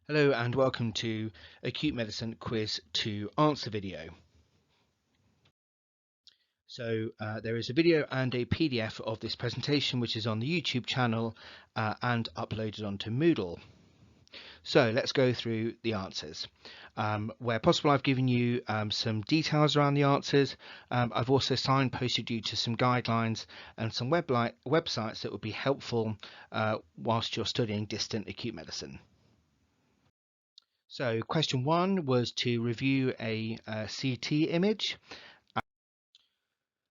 Hello and welcome to Acute Medicine Quiz II answer video. So there is a video and a PDF of this presentation which is on the YouTube channel and uploaded onto Moodle. So let's go through the answers. Where possible, I've given you some details around the answers. I've also signposted you to some guidelines and some websites that would be helpful whilst you're studying distant acute medicine. So question 1 was to review a CT image.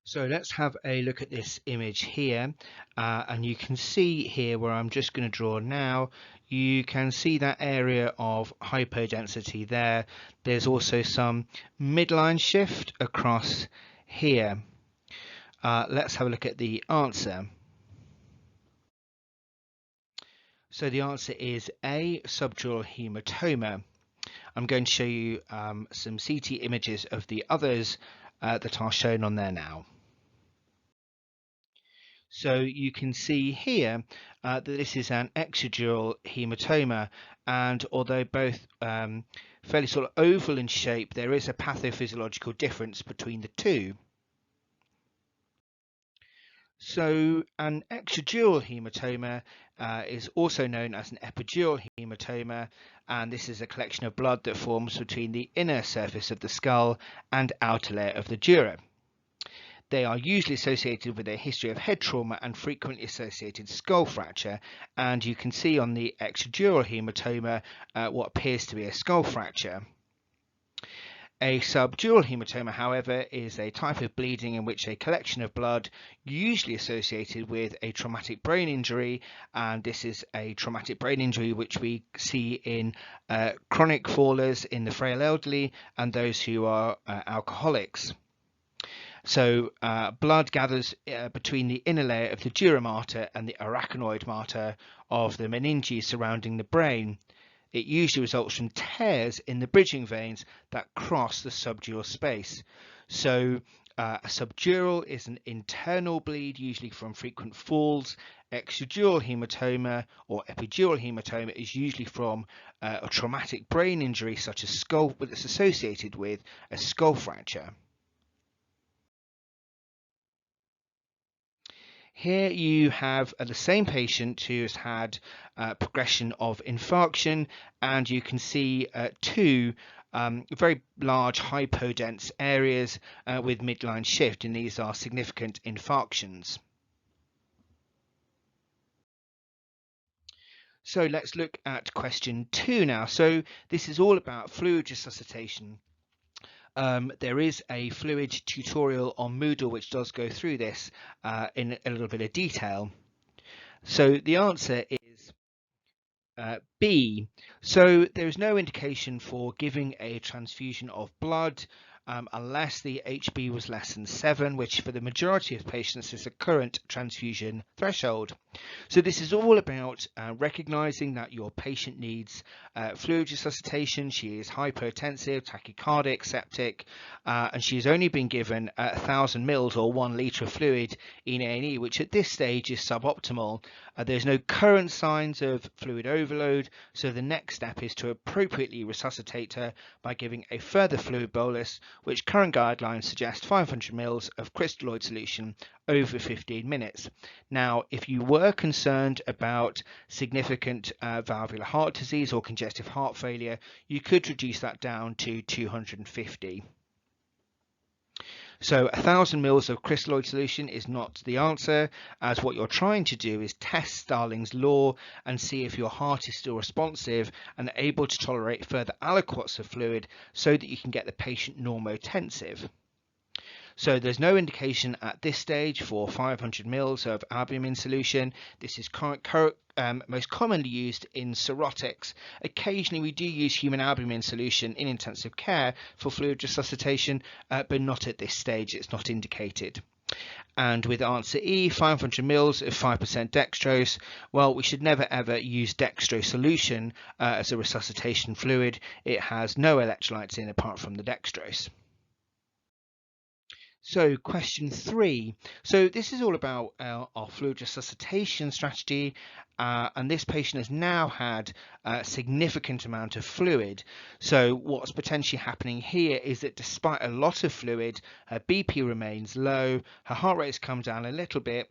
So let's have a look at this image here, and you can see here where I'm just going to draw now, you can see that area of hypodensity there. There's also some midline shift across here. Let's have a look at the answer. So the answer is A, subdural hematoma. I'm going to show you some CT images of the others that are shown on there now. So you can see here that this is an extradural hematoma, and although both fairly sort of oval in shape, there is a pathophysiological difference between the two. So an extradural hematoma is also known as an epidural hematoma, and this is a collection of blood that forms between the inner surface of the skull and outer layer of the dura. They are usually associated with a history of head trauma and frequently associated skull fracture, and you can see on the extradural hematoma what appears to be a skull fracture. A subdural hematoma, however, is a type of bleeding in which a collection of blood, usually associated with a traumatic brain injury, and this is a traumatic brain injury which we see in chronic fallers, in the frail elderly, and those who are alcoholics. So blood gathers between the inner layer of the dura mater and the arachnoid mater of the meninges surrounding the brain. It usually results from tears in the bridging veins that cross the subdural space. So a subdural is an internal bleed, usually from frequent falls. Extradural hematoma or epidural hematoma is usually from a traumatic brain injury such as skull, that's associated with a skull fracture. Here you have the same patient who has had progression of infarction, and you can see two very large hypodense areas with midline shift, and these are significant infarctions. So let's look at question 2 now. So this is all about fluid resuscitation. There is a fluid tutorial on Moodle which does go through this in a little bit of detail. So the answer is B. So there is no indication for giving a transfusion of blood unless the HB was less than 7, which for the majority of patients is a current transfusion threshold. So this is all about recognizing that your patient needs fluid resuscitation. She is hypotensive, tachycardic, septic, and she's only been given 1,000 mils or 1 litre of fluid in A&E, which at this stage is suboptimal. There's no current signs of fluid overload, so the next step is to appropriately resuscitate her by giving a further fluid bolus, which current guidelines suggest 500 mils of crystalloid solution over 15 minutes. Now, if you were concerned about significant valvular heart disease or congestive heart failure, you could reduce that down to 250. So 1,000 mils of crystalloid solution is not the answer, as what you're trying to do is test Starling's law and see if your heart is still responsive and able to tolerate further aliquots of fluid so that you can get the patient normotensive. So there's no indication at this stage for 500 mils of albumin solution. This is most commonly used in cirrhotics. Occasionally we do use human albumin solution in intensive care for fluid resuscitation, but not at this stage. It's not indicated. And with answer E, 500 mils of 5% dextrose, well, we should never ever use dextrose solution as a resuscitation fluid. It has no electrolytes in apart from the dextrose. So question 3. So this is all about our fluid resuscitation strategy, and this patient has now had a significant amount of fluid. So what's potentially happening here is that despite a lot of fluid, her BP remains low, her heart rate has come down a little bit,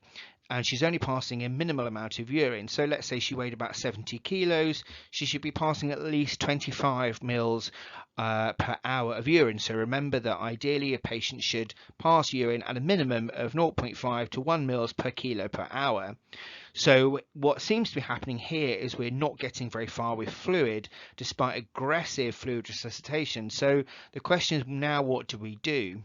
and she's only passing a minimal amount of urine. So let's say she weighed about 70 kilos, she should be passing at least 25 mils per hour of urine. So remember that ideally a patient should pass urine at a minimum of 0.5 to 1 mils per kilo per hour. So what seems to be happening here is we're not getting very far with fluid despite aggressive fluid resuscitation. So the question is now, what do we do?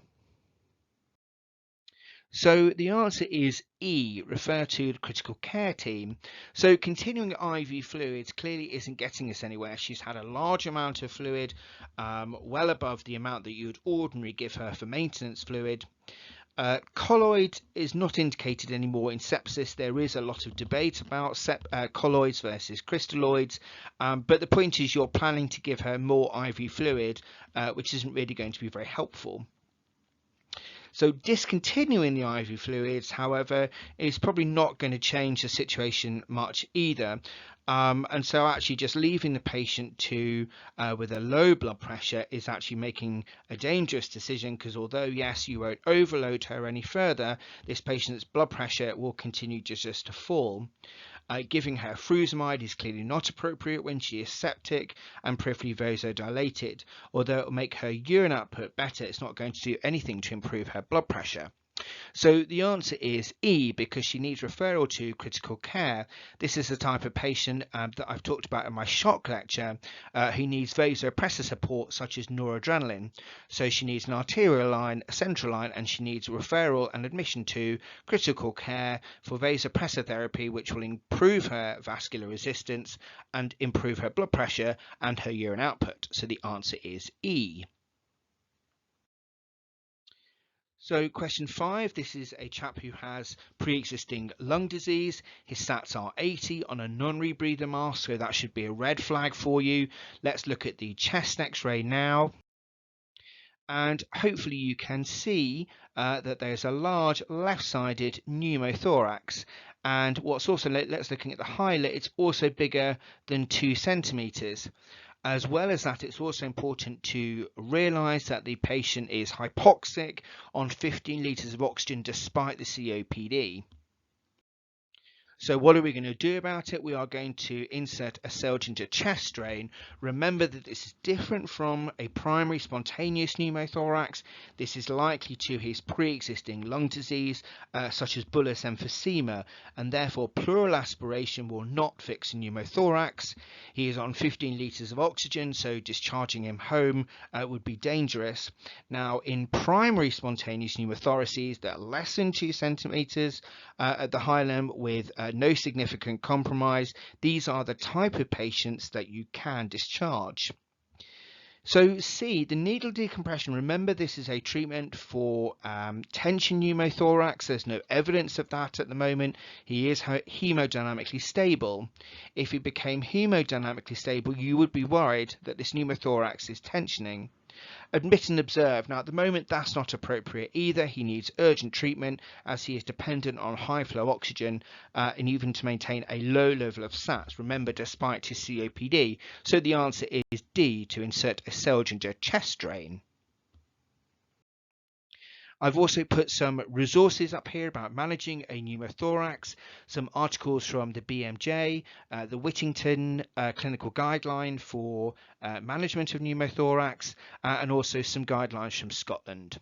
So the answer is E, refer to the critical care team. So continuing IV fluids clearly isn't getting us anywhere. She's had a large amount of fluid, well above the amount that you would ordinarily give her for maintenance fluid. Colloid is not indicated anymore in sepsis. There is a lot of debate about colloids versus crystalloids, but the point is you're planning to give her more IV fluid, which isn't really going to be very helpful. So discontinuing the IV fluids, however, is probably not going to change the situation much either. And so actually just leaving the patient with a low blood pressure is actually making a dangerous decision, because although yes, you won't overload her any further, this patient's blood pressure will continue just to fall. Giving her furosemide is clearly not appropriate when she is septic and peripherally vasodilated. Although it will make her urine output better, it's not going to do anything to improve her blood pressure. So the answer is E, because she needs referral to critical care. This is the type of patient that I've talked about in my shock lecture, who needs vasopressor support such as noradrenaline. So she needs an arterial line, a central line, and she needs referral and admission to critical care for vasopressor therapy, which will improve her vascular resistance and improve her blood pressure and her urine output. So the answer is E. So question 5, this is a chap who has pre-existing lung disease. His stats are 80 on a non-rebreather mask, so that should be a red flag for you. Let's look at the chest x-ray now. And hopefully you can see that there's a large left-sided pneumothorax. And what's also, let's looking at the highlight, it's also bigger than 2 centimeters. As well as that, it's also important to realise that the patient is hypoxic on 15 litres of oxygen despite the COPD. So what are we going to do about it? We are going to insert a Seldinger chest drain. Remember that this is different from a primary spontaneous pneumothorax. This is likely to his pre-existing lung disease, such as bullous emphysema, and therefore pleural aspiration will not fix a pneumothorax. He is on 15 litres of oxygen, so discharging him home would be dangerous. Now, in primary spontaneous pneumothoraces that are less than 2 centimetres at the hilum with no significant compromise, these are the type of patients that you can discharge. So C, the needle decompression. Remember, this is a treatment for tension pneumothorax. There's no evidence of that at the moment. He is hemodynamically stable. If he became hemodynamically stable, you would be worried that this pneumothorax is tensioning. Admit and observe. Now, at the moment, that's not appropriate either. He needs urgent treatment as he is dependent on high flow oxygen and even to maintain a low level of SATs. Remember, despite his COPD. So the answer is D, to insert a Seldinger chest drain. I've also put some resources up here about managing a pneumothorax, some articles from the BMJ, the Whittington clinical guideline for management of pneumothorax, and also some guidelines from Scotland.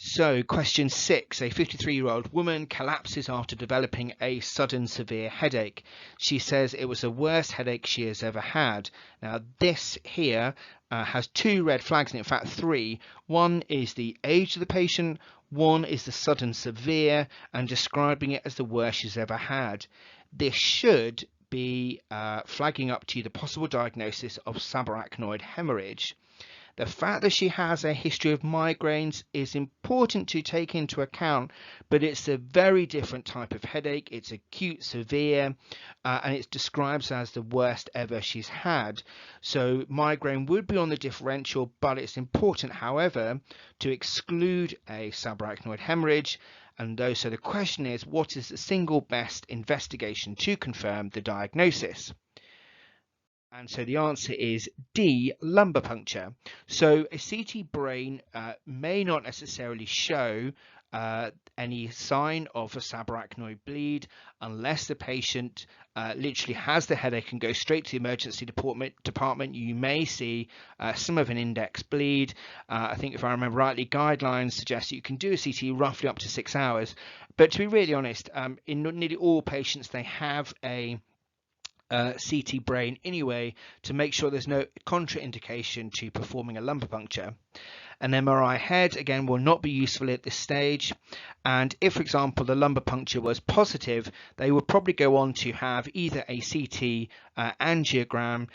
So question 6, a 53-year-old woman collapses after developing a sudden severe headache. She says it was the worst headache she has ever had. Now this here has 2 red flags, and in fact 3. One is the age of the patient, one is the sudden severe, and describing it as the worst she's ever had. This should be flagging up to you the possible diagnosis of subarachnoid hemorrhage. The fact that she has a history of migraines is important to take into account, but it's a very different type of headache. It's acute, severe, and it's described as the worst ever she's had. So migraine would be on the differential, but it's important, however, to exclude a subarachnoid hemorrhage. And so the question is, what is the single best investigation to confirm the diagnosis? And so the answer is D, lumbar puncture. So a CT brain may not necessarily show any sign of a subarachnoid bleed unless the patient literally has the headache and goes straight to the emergency department. You may see some of an index bleed. I think if I remember rightly, guidelines suggest that you can do a CT roughly up to 6 hours. But to be really honest, in nearly all patients, they have a CT brain anyway to make sure there's no contraindication to performing a lumbar puncture. An MRI head, again, will not be useful at this stage. And if, for example, the lumbar puncture was positive, they would probably go on to have either a CT angiogram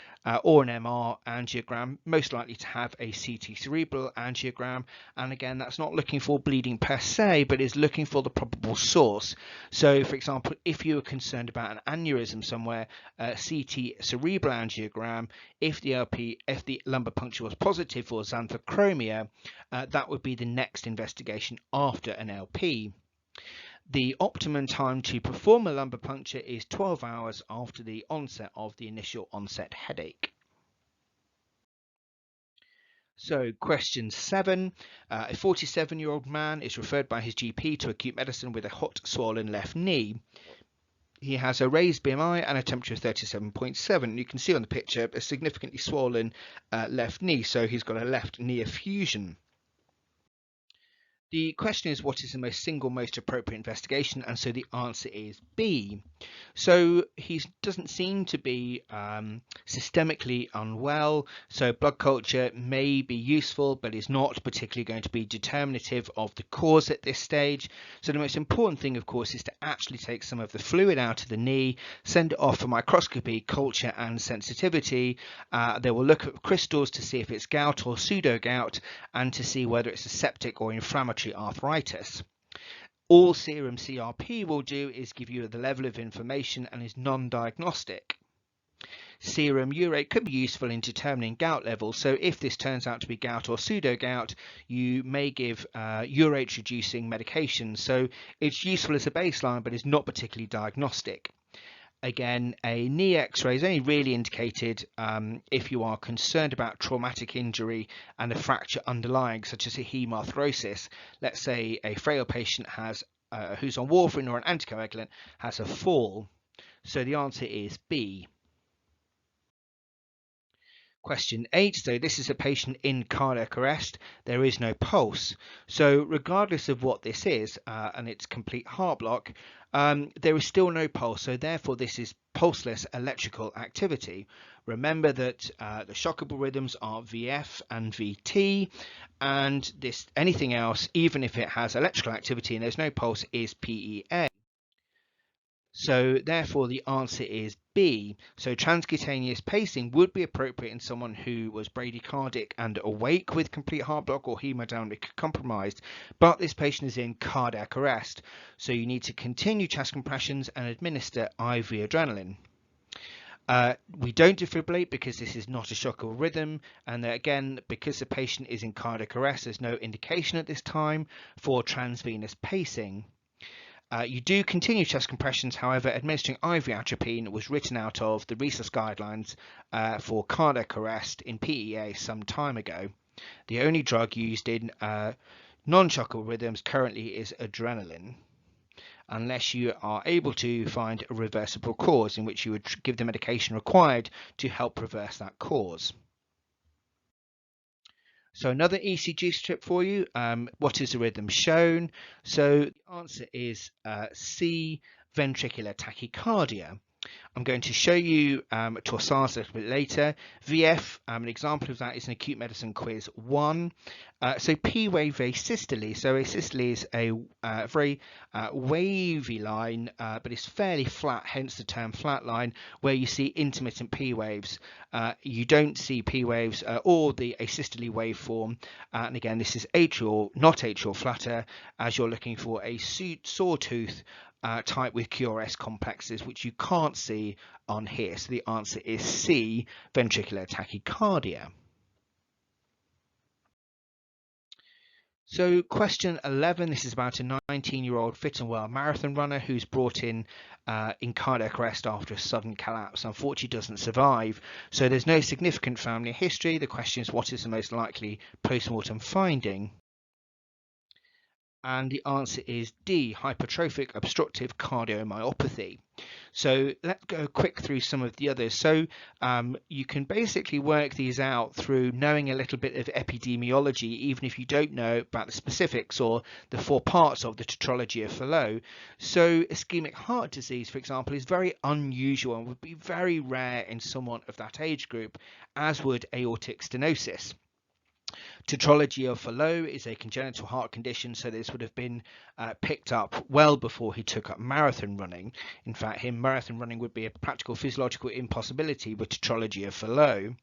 or an MR angiogram, most likely to have a CT cerebral angiogram. And again, that's not looking for bleeding per se, but is looking for the probable source. So, for example, if you were concerned about an aneurysm somewhere, CT cerebral angiogram, if the lumbar puncture was positive for xanthochromia, that would be the next investigation after an LP. The optimum time to perform a lumbar puncture is 12 hours after the onset of the initial onset headache. So question 7, a 47-year-old man is referred by his GP to acute medicine with a hot, swollen left knee. He has a raised BMI and a temperature of 37.7. You can see on the picture a significantly swollen left knee, so he's got a left knee effusion. The question is, what is the most appropriate investigation? And so the answer is B. So he doesn't seem to be systemically unwell. So blood culture may be useful, but is not particularly going to be determinative of the cause at this stage. So the most important thing, of course, is to actually take some of the fluid out of the knee, send it off for microscopy, culture, and sensitivity. They will look at crystals to see if it's gout or pseudo gout, and to see whether it's a septic or inflammatory arthritis. All serum CRP will do is give you the level of inflammation and is non-diagnostic. Serum urate could be useful in determining gout levels, so if this turns out to be gout or pseudo gout, you may give urate reducing medication. So it's useful as a baseline, but is not particularly diagnostic. Again, a knee x-ray is only really indicated if you are concerned about traumatic injury and a fracture underlying, such as a hemorrhagosis. Let's say a frail patient has who's on warfarin or an anticoagulant has a fall. So the answer is B. Question 8, so this is a patient in cardiac arrest. There is no pulse. So regardless of what this is, and it's complete heart block, there is still no pulse. So therefore this is pulseless electrical activity. Remember that the shockable rhythms are VF and VT, and anything else, even if it has electrical activity and there's no pulse, is PEA. So therefore the answer is B. So transcutaneous pacing would be appropriate in someone who was bradycardic and awake with complete heart block or hemodynamic compromised, but this patient is in cardiac arrest. So you need to continue chest compressions and administer IV adrenaline. We don't defibrillate because this is not a shockable rhythm, and again, because the patient is in cardiac arrest, there's no indication at this time for transvenous pacing. You do continue chest compressions, however, administering IV atropine was written out of the resus guidelines for cardiac arrest in PEA some time ago. The only drug used in non-shockable rhythms currently is adrenaline, unless you are able to find a reversible cause in which you would give the medication required to help reverse that cause. So another ECG strip for you. What is the rhythm shown? So the answer is C, ventricular tachycardia. I'm going to show you torsades a little bit later. VF, an example of that is an Acute Medicine Quiz 1. So P wave asystole. So asystole is a very wavy line, but it's fairly flat, hence the term flat line, where you see intermittent P waves. You don't see P waves or the asystole waveform. And again, this is atrial, not atrial flutter, as you're looking for a sawtooth type with QRS complexes, which you can't see on here. So the answer is C, ventricular tachycardia. So question 11, this is about a 19-year-old fit and well marathon runner who's brought in cardiac arrest after a sudden collapse. Unfortunately doesn't survive. So there's no significant family history. The question is, what is the most likely post-mortem finding? And the answer is D, hypertrophic obstructive cardiomyopathy. So let's go quick through some of the others. So you can basically work these out through knowing a little bit of epidemiology, even if you don't know about the specifics or the 4 parts of the tetralogy of Fallot. So ischemic heart disease, for example, is very unusual and would be very rare in someone of that age group, as would aortic stenosis. Tetralogy of Fallot is a congenital heart condition, so this would have been picked up well before he took up marathon running. In fact, marathon running would be a practical physiological impossibility with tetralogy of Fallot.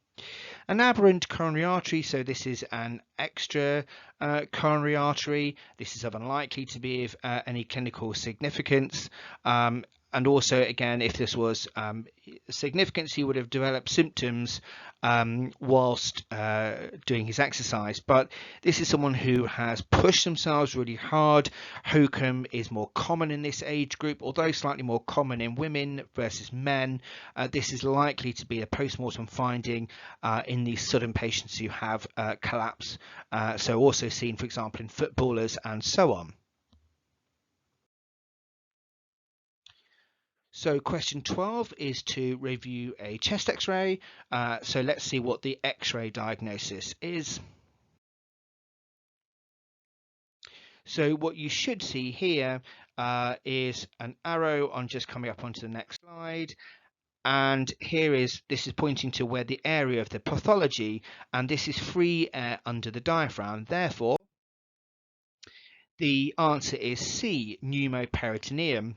An aberrant coronary artery, so this is an extra coronary artery. This is unlikely to be of any clinical significance. And also, again, if this was significance, he would have developed symptoms whilst doing his exercise. But this is someone who has pushed themselves really hard. HOCM is more common in this age group, although slightly more common in women versus men. This is likely to be a post-mortem finding in these sudden patients who have collapse. So also seen, for example, in footballers and so on. So question 12 is to review a chest x-ray. So let's see what the x-ray diagnosis is. So what you should see here is an arrow on just coming up onto the next slide. And this is pointing to where the area of the pathology, and this is free air under the diaphragm. Therefore, the answer is C, pneumoperitoneum.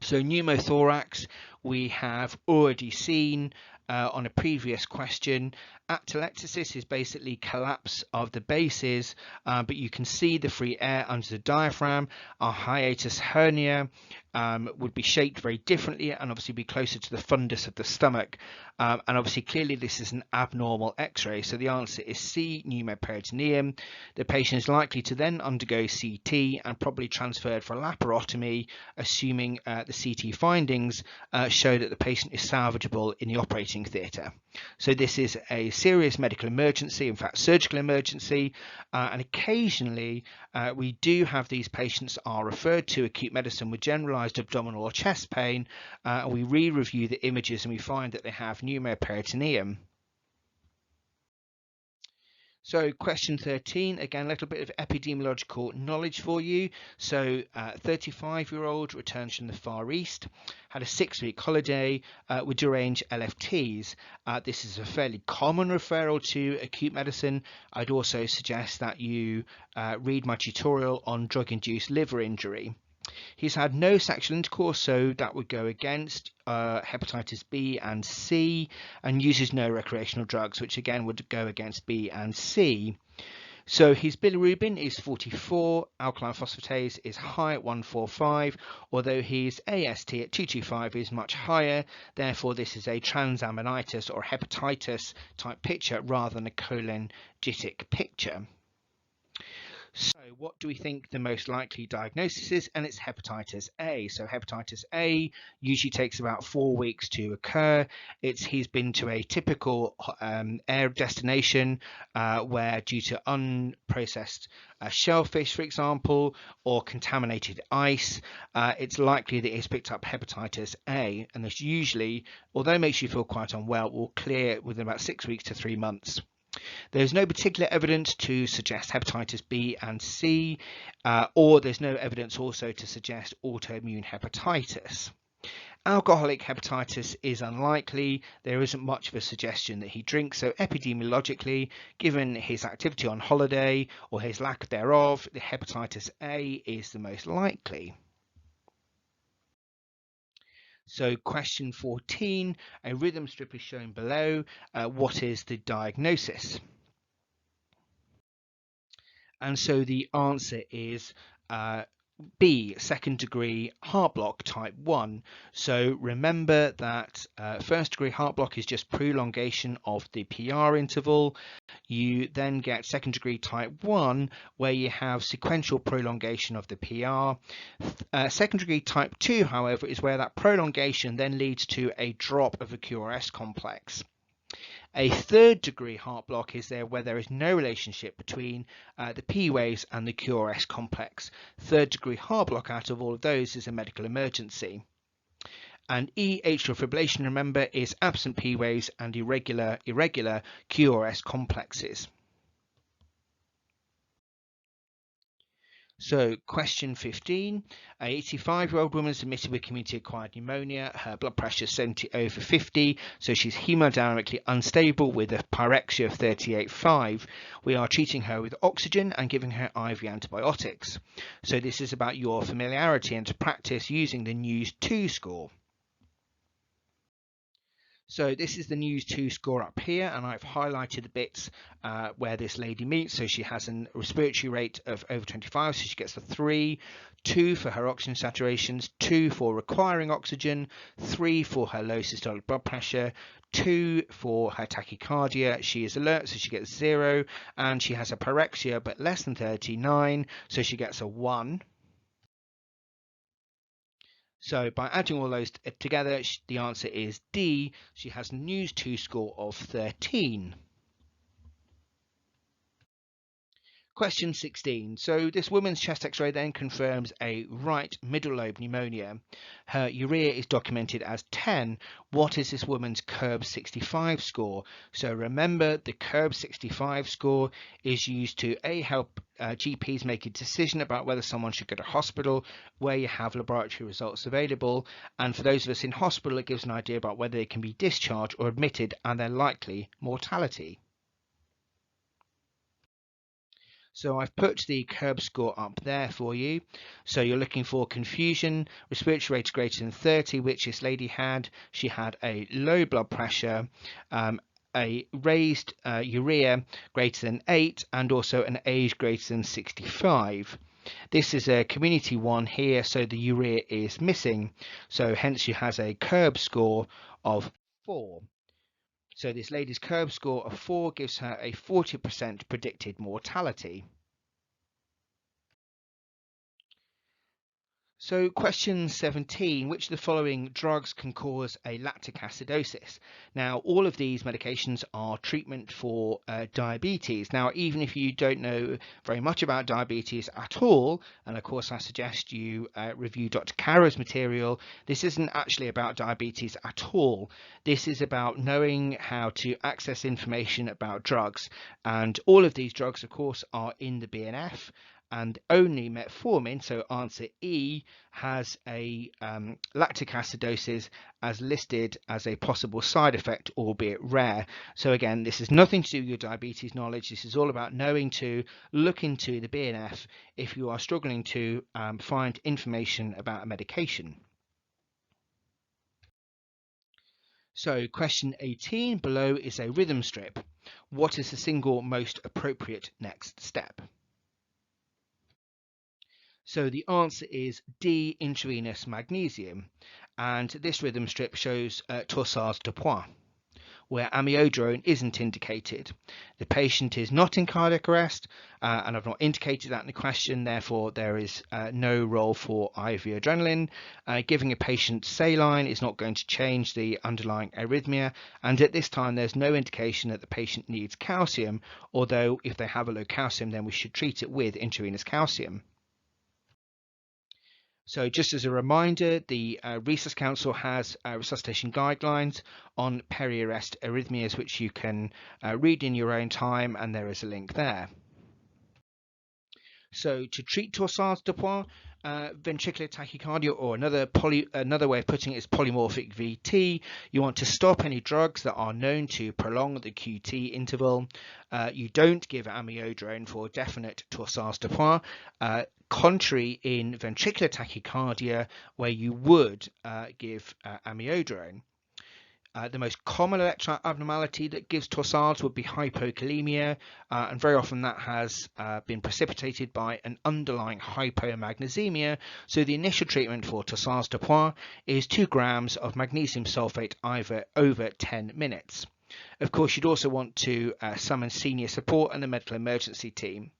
So pneumothorax we have already seen on a previous question. Atelectasis is basically collapse of the bases, but you can see the free air under the diaphragm. Our hiatus hernia would be shaped very differently and obviously be closer to the fundus of the stomach. And obviously clearly this is an abnormal x-ray. So the answer is C, pneumoperitoneum. The patient is likely to then undergo CT and probably transferred for laparotomy, assuming the CT findings show that the patient is salvageable in the operating theatre. So this is a serious medical emergency, in fact surgical emergency, and occasionally we do have these patients are referred to acute medicine with generalized abdominal or chest pain, and we re-review the images and we find that they have pneumoperitoneum. So question 13, again, a little bit of epidemiological knowledge for you. So 35-year-old returns from the Far East, had a 6-week holiday with deranged LFTs. This is a fairly common referral to acute medicine. I'd also suggest that you read my tutorial on drug-induced liver injury. He's had no sexual intercourse, so that would go against hepatitis B and C, and uses no recreational drugs, which again would go against B and C. So his bilirubin is 44, alkaline phosphatase is high at 145, although his AST at 225 is much higher. Therefore, this is a transaminitis or hepatitis type picture rather than a cholangitic picture. So what do we think the most likely diagnosis is? And it's hepatitis A. So hepatitis A usually takes about 4 weeks to occur. He's been to a typical air destination where, due to unprocessed shellfish, for example, or contaminated ice, it's likely that he's picked up hepatitis A. And this usually, although it makes you feel quite unwell, will clear within about 6 weeks to 3 months. There's no particular evidence to suggest hepatitis B and C, or there's no evidence also to suggest autoimmune hepatitis. Alcoholic hepatitis is unlikely. There isn't much of a suggestion that he drinks. So epidemiologically, given his activity on holiday or his lack thereof, the hepatitis A is the most likely. So question 14, a rhythm strip is shown below. What is the diagnosis? And so the answer is B, second degree heart block type 1. So remember that first degree heart block is just prolongation of the PR interval. You then get second degree type 1 where you have sequential prolongation of the PR. Second degree type 2, however, is where that prolongation then leads to a drop of a QRS complex. A third degree heart block is there where there is no relationship between the P waves and the QRS complex. Third degree heart block out of all of those is a medical emergency. And E, atrial fibrillation, remember, is absent P waves and irregular QRS complexes. So question 15, a 85-year-old woman is admitted with community-acquired pneumonia. Her blood pressure is 70/50, so she's hemodynamically unstable with a pyrexia of 38.5. We are treating her with oxygen and giving her IV antibiotics. So this is about your familiarity and to practice using the News 2 score. So this is the News 2 score up here, and I've highlighted the bits where this lady meets. So she has a respiratory rate of over 25, so she gets a 3, 2 for her oxygen saturations, 2 for requiring oxygen, 3 for her low systolic blood pressure, 2 for her tachycardia. She is alert, so she gets 0, and she has a pyrexia but less than 39, so she gets a 1. So by adding all those together, the answer is D. She has a News 2 score of 13. Question 16. So this woman's chest x-ray then confirms a right middle lobe pneumonia. Her urea is documented as 10. What is this woman's CURB-65 score? So remember, the CURB-65 score is used to help GPs make a decision about whether someone should go to hospital where you have laboratory results available. And for those of us in hospital, it gives an idea about whether they can be discharged or admitted and their likely mortality. So I've put the CURB score up there for you. So you're looking for confusion, respiratory rate greater than 30, which this lady had. She had a low blood pressure, a raised urea greater than 8, and also an age greater than 65. This is a community one here, so the urea is missing. So hence she has a CURB score of 4. So this lady's CURB score of 4 gives her a 40% predicted mortality. So question 17, which of the following drugs can cause a lactic acidosis? Now, all of these medications are treatment for diabetes. Now, even if you don't know very much about diabetes at all, and of course I suggest you review Dr. Cara's material, this isn't actually about diabetes at all. This is about knowing how to access information about drugs. And all of these drugs, of course, are in the BNF. And only metformin, so answer E, has a lactic acidosis as listed as a possible side effect, albeit rare. So again, this is nothing to do with your diabetes knowledge. This is all about knowing to look into the BNF if you are struggling to find information about a medication. So question 18, below is a rhythm strip. What is the single most appropriate next step? So the answer is D, intravenous magnesium. And this rhythm strip shows torsades de pointes, where amiodarone isn't indicated. The patient is not in cardiac arrest, and I've not indicated that in the question, therefore there is no role for IV adrenaline. Giving a patient saline is not going to change the underlying arrhythmia, and at this time there's no indication that the patient needs calcium, although if they have a low calcium then we should treat it with intravenous calcium. So just as a reminder, the Resus Council has resuscitation guidelines on peri-arrest arrhythmias, which you can read in your own time, and there is a link there. So to treat torsades de pointes, ventricular tachycardia, or another way of putting it is polymorphic VT. You want to stop any drugs that are known to prolong the QT interval. You don't give amiodarone for definite torsades de pointes, contrary in ventricular tachycardia, where you would give amiodarone. The most common electrolyte abnormality that gives torsades would be hypokalemia, and very often that has been precipitated by an underlying hypomagnesemia. So the initial treatment for torsades de pointes is 2 grams of magnesium sulfate over 10 minutes. Of course, you'd also want to summon senior support and the medical emergency team.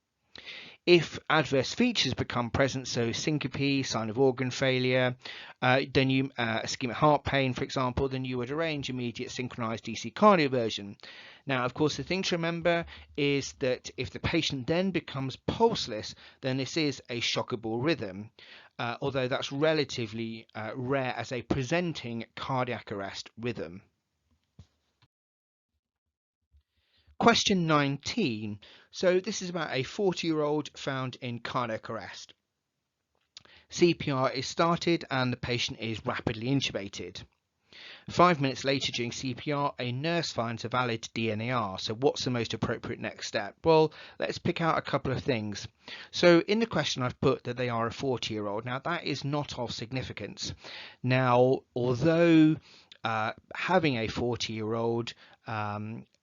If adverse features become present, so syncope, sign of organ failure, then ischemic heart pain, for example, then you would arrange immediate synchronized DC cardioversion. Now, of course, the thing to remember is that if the patient then becomes pulseless, then this is a shockable rhythm, although that's relatively rare as a presenting cardiac arrest rhythm. Question 19. So this is about a 40-year-old found in cardiac arrest. CPR is started and the patient is rapidly intubated. 5 minutes later during CPR, a nurse finds a valid DNAR. So what's the most appropriate next step? Well, let's pick out a couple of things. So in the question I've put that they are a 40-year-old. Now that is not of significance. Now, although having a 40-year-old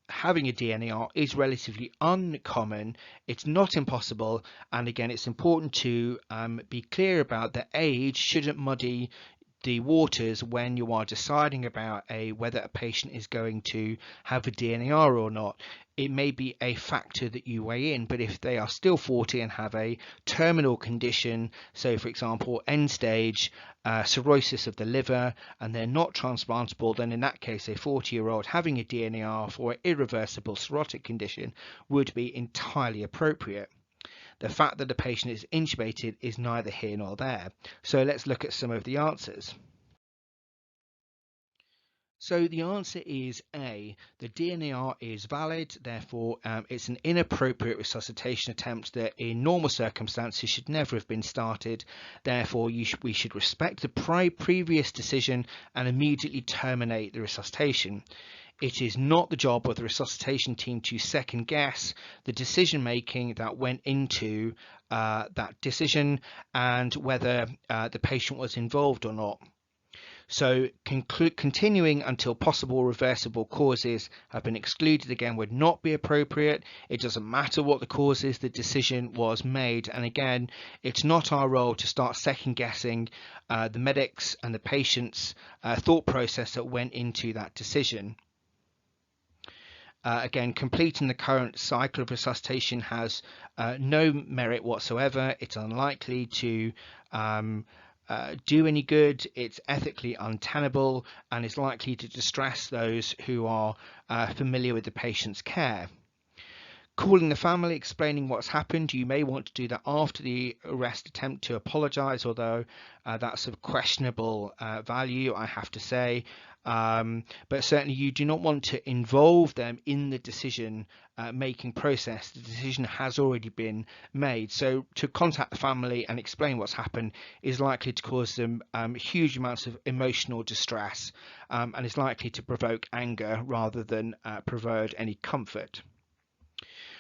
having a DNAR is relatively uncommon, it's not impossible, and again it's important to be clear about the age shouldn't muddy the waters when you are deciding about whether a patient is going to have a DNAR or not. It may be a factor that you weigh in, but if they are still 40 and have a terminal condition, so for example end stage cirrhosis of the liver, and they're not transplantable, then in that case a 40-year-old having a DNAR for an irreversible cirrhotic condition would be entirely appropriate. The fact that the patient is intubated is neither here nor there. So let's look at some of the answers. So the answer is A. The DNAR is valid, therefore it's an inappropriate resuscitation attempt that in normal circumstances should never have been started. Therefore we should respect the previous decision and immediately terminate the resuscitation. It is not the job of the resuscitation team to second guess the decision making that went into that decision and whether the patient was involved or not. So continuing until possible reversible causes have been excluded again would not be appropriate. It doesn't matter what the cause is, the decision was made, and again it's not our role to start second guessing the medics and the patient's thought process that went into that decision. Again, completing the current cycle of resuscitation has no merit whatsoever. It's unlikely to do any good. It's ethically untenable and is likely to distress those who are familiar with the patient's care. Calling the family, explaining what's happened. You may want to do that after the arrest attempt to apologise, although that's of questionable value, I have to say. But certainly you do not want to involve them in the decision making process. The decision has already been made. So to contact the family and explain what's happened is likely to cause them huge amounts of emotional distress and is likely to provoke anger rather than provide any comfort.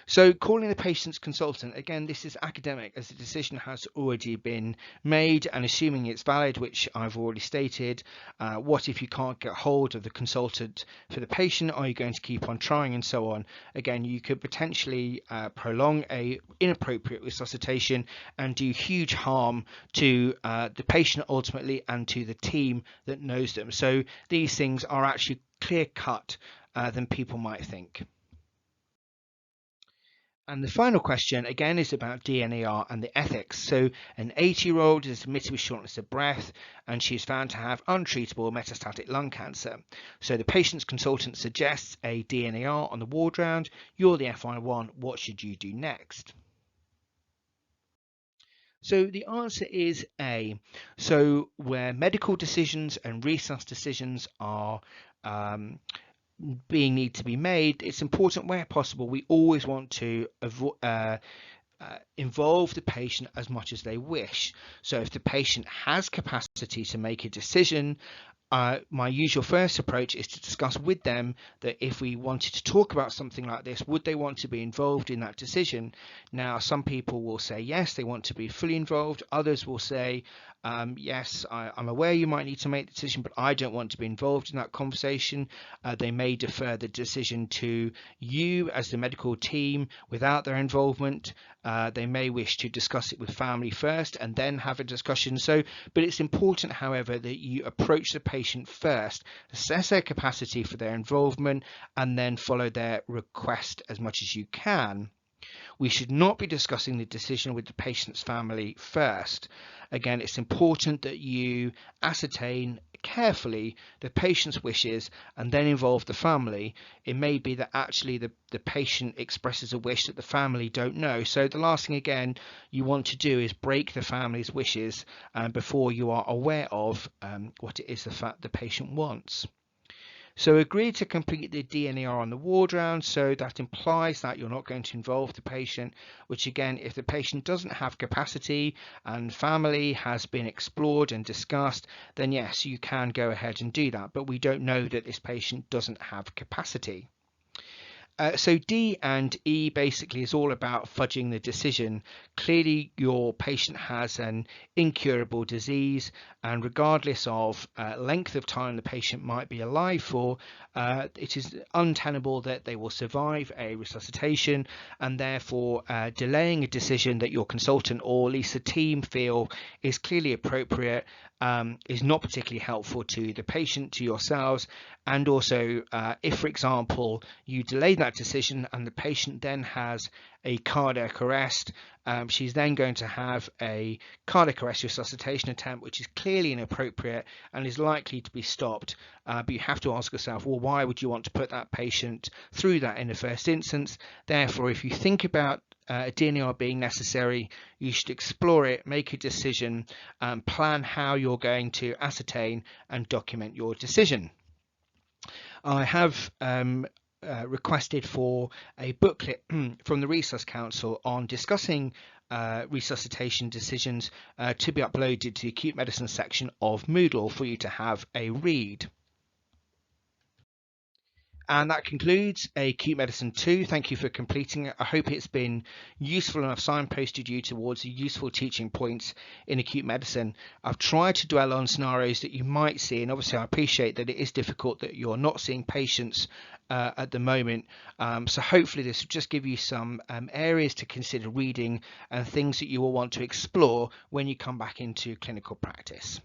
So calling the patient's consultant, again, this is academic as the decision has already been made, and assuming it's valid, which I've already stated, what if you can't get hold of the consultant for the patient? Are you going to keep on trying and so on? Again, you could potentially prolong a inappropriate resuscitation and do huge harm to the patient ultimately and to the team that knows them. So these things are actually clear cut than people might think. And the final question, again, is about DNAR and the ethics. So an 80-year-old is admitted with shortness of breath, and she is found to have untreatable metastatic lung cancer. So the patient's consultant suggests a DNAR on the ward round. You're the FI1. What should you do next? So the answer is A. So where medical decisions and resus decisions are need to be made, it's important where possible we always want to involve the patient as much as they wish. So if the patient has capacity to make a decision, my usual first approach is to discuss with them that if we wanted to talk about something like this, would they want to be involved in that decision? Now, some people will say yes, they want to be fully involved. Others will say, yes, I'm aware you might need to make the decision, but I don't want to be involved in that conversation. They may defer the decision to you as the medical team without their involvement. They may wish to discuss it with family first and then have a discussion. But it's important, however, that you approach the patient first, assess their capacity for their involvement, and then follow their request as much as you can. We should not be discussing the decision with the patient's family first. Again, it's important that you ascertain carefully the patient's wishes and then involve the family. It may be that actually the patient expresses a wish that the family don't know. So the last thing, again, you want to do is break the family's wishes before you are aware of what it is the patient wants. So agree to complete the DNER on the ward round. So that implies that you're not going to involve the patient, which again, if the patient doesn't have capacity and family has been explored and discussed, then yes, you can go ahead and do that. But we don't know that this patient doesn't have capacity. So D and E basically is all about fudging the decision. Clearly your patient has an incurable disease, and regardless of length of time the patient might be alive for, it is untenable that they will survive a resuscitation, and therefore delaying a decision that your consultant or at least the team feel is clearly appropriate is not particularly helpful to the patient, to yourselves, and also if, for example, you delay that decision and the patient then has a cardiac arrest, she's then going to have a cardiac arrest resuscitation attempt, which is clearly inappropriate and is likely to be stopped. But you have to ask yourself, well, why would you want to put that patient through that in the first instance? Therefore, if you think about a DNER being necessary, you should explore it, make a decision, plan how you're going to ascertain and document your decision. I have requested for a booklet from the Resus Council on discussing resuscitation decisions to be uploaded to the acute medicine section of Moodle for you to have a read. And that concludes Acute Medicine 2. Thank you for completing it. I hope it's been useful and I've signposted you towards the useful teaching points in acute medicine. I've tried to dwell on scenarios that you might see, and obviously I appreciate that it is difficult that you're not seeing patients at the moment. So hopefully this will just give you some areas to consider reading and things that you will want to explore when you come back into clinical practice.